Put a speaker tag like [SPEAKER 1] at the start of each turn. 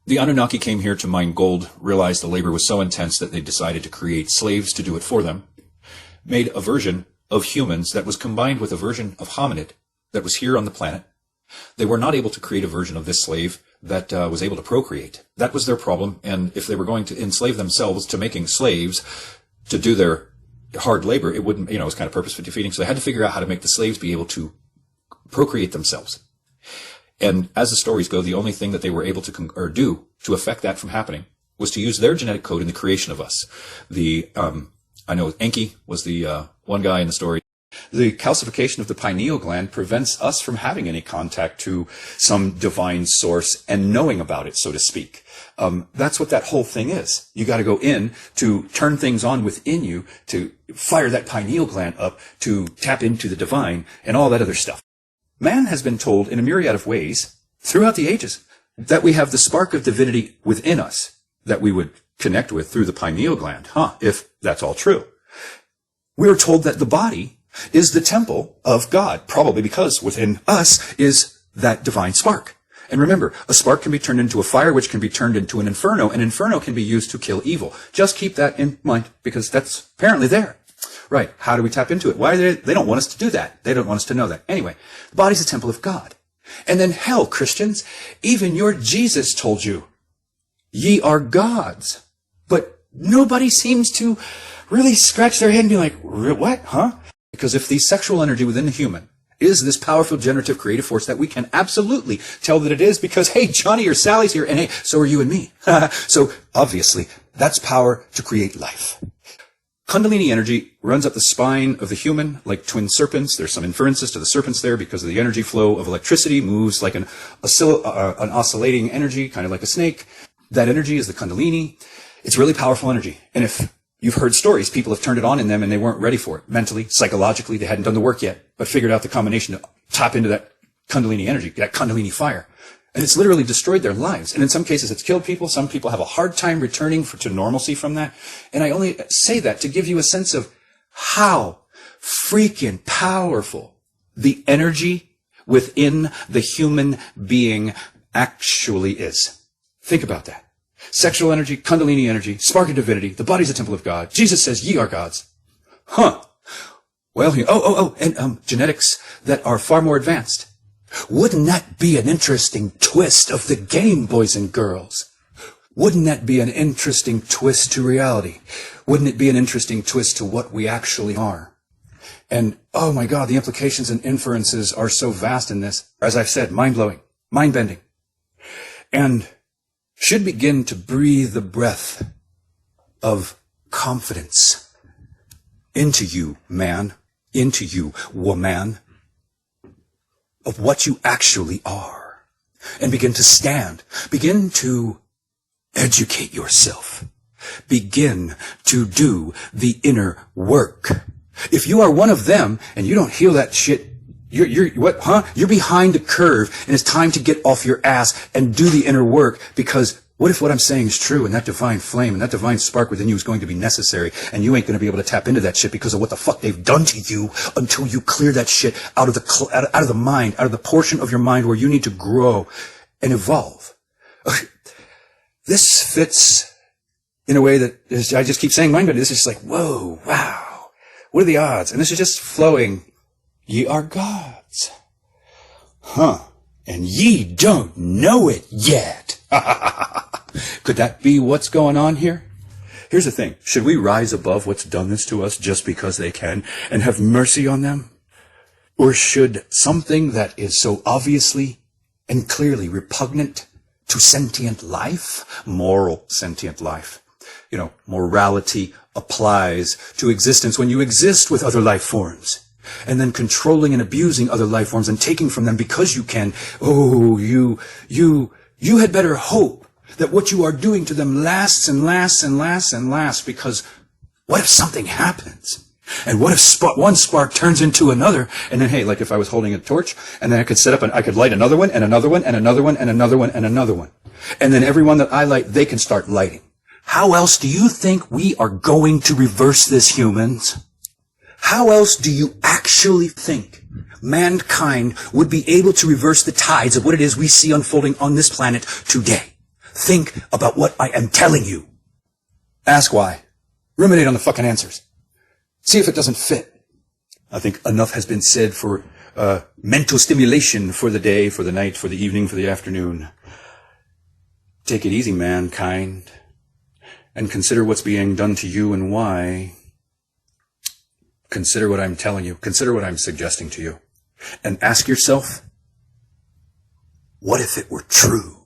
[SPEAKER 1] The Anunnaki came here to mine gold, realized the labor was so intense that they decided to create slaves to do it for them, made a version of humans that was combined with a version of hominid that was here on the planet. They were not able to create a version of this slave that was able to procreate. That was their problem, and if they were going to enslave themselves to making slaves to do their hard labor, it wouldn't, it was kind of purposeful defeating, so they had to figure out how to make the slaves be able to procreate themselves. And as the stories go, the only thing that they were able to do to affect that from happening was to use their genetic code in the creation of us. I know Enki was the one guy in the story. The calcification of the pineal gland prevents us from having any contact to some divine source and knowing about it, so to speak. That's what that whole thing is. You got to go in to turn things on within you, to fire that pineal gland up, to tap into the divine and all that other stuff. Man has been told in a myriad of ways throughout the ages that we have the spark of divinity within us that we would connect with through the pineal gland, if that's all true. We are told that the body is the temple of God, probably because within us is that divine spark. And remember, a spark can be turned into a fire, which can be turned into an inferno. An inferno can be used to kill evil. Just keep that in mind, because that's apparently there. Right. How do we tap into it? Why they don't want us to do that. They don't want us to know that. Anyway, the body's a temple of God. And then hell, Christians, even your Jesus told you, ye are gods. But nobody seems to really scratch their head and be like, what? Huh? Because if the sexual energy within the human is this powerful generative creative force that we can absolutely tell that it is, because, hey, Johnny or Sally's here, and hey, so are you and me. So obviously, that's power to create life. Kundalini energy runs up the spine of the human like twin serpents. There's some inferences to the serpents there because of the energy flow of electricity moves like an oscillating energy, kind of like a snake. That energy is the Kundalini. It's really powerful energy. And if you've heard stories, people have turned it on in them and they weren't ready for it. Mentally, psychologically, they hadn't done the work yet, but figured out the combination to tap into that Kundalini energy, that Kundalini fire. And it's literally destroyed their lives. And in some cases, it's killed people. Some people have a hard time returning to normalcy from that. And I only say that to give you a sense of how freaking powerful the energy within the human being actually is. Think about that. Sexual energy, Kundalini energy, spark of divinity, the body's a temple of God. Jesus says, ye are gods. Well, and genetics that are far more advanced. Wouldn't that be an interesting twist of the game, boys and girls? Wouldn't that be an interesting twist to reality? Wouldn't it be an interesting twist to what we actually are? And, oh my God, the implications and inferences are so vast in this. As I've said, mind-blowing, mind-bending. And should begin to breathe the breath of confidence into you, man, into you, woman, of what you actually are, and begin to stand, begin to educate yourself, begin to do the inner work. If you are one of them and you don't heal that shit, you're behind the curve, and it's time to get off your ass and do the inner work, because what if what I'm saying is true, and that divine flame and that divine spark within you is going to be necessary, and you ain't going to be able to tap into that shit because of what the fuck they've done to you until you clear that shit out of the mind, out of the portion of your mind where you need to grow and evolve. This fits in a way that is, I just keep saying mind, but this is just like, whoa, wow. What are the odds? And this is just flowing. Ye are gods. And ye don't know it yet. Could that be what's going on here? Here's the thing. Should we rise above what's done this to us just because they can and have mercy on them? Or should something that is so obviously and clearly repugnant to sentient life, moral sentient life, morality applies to existence when you exist with other life forms, and then controlling and abusing other life forms and taking from them because you can, you had better hope that what you are doing to them lasts and lasts and lasts and lasts, because what if something happens? And what if one spark turns into another? And then, hey, like if I was holding a torch, and then I could set up and I could light another one and another one and another one and another one and another one. And then every one that I light, they can start lighting. How else do you think we are going to reverse this, humans? How else do you actually think mankind would be able to reverse the tides of what it is we see unfolding on this planet today?
[SPEAKER 2] Think about what I am telling you. Ask why. Ruminate on the fucking answers. See if it doesn't fit. I think enough has been said for mental stimulation for the day, for the night, for the evening, for the afternoon. Take it easy, mankind, and consider what's being done to you and why. Consider what I'm telling you. Consider what I'm suggesting to you. And ask yourself, what if it were true?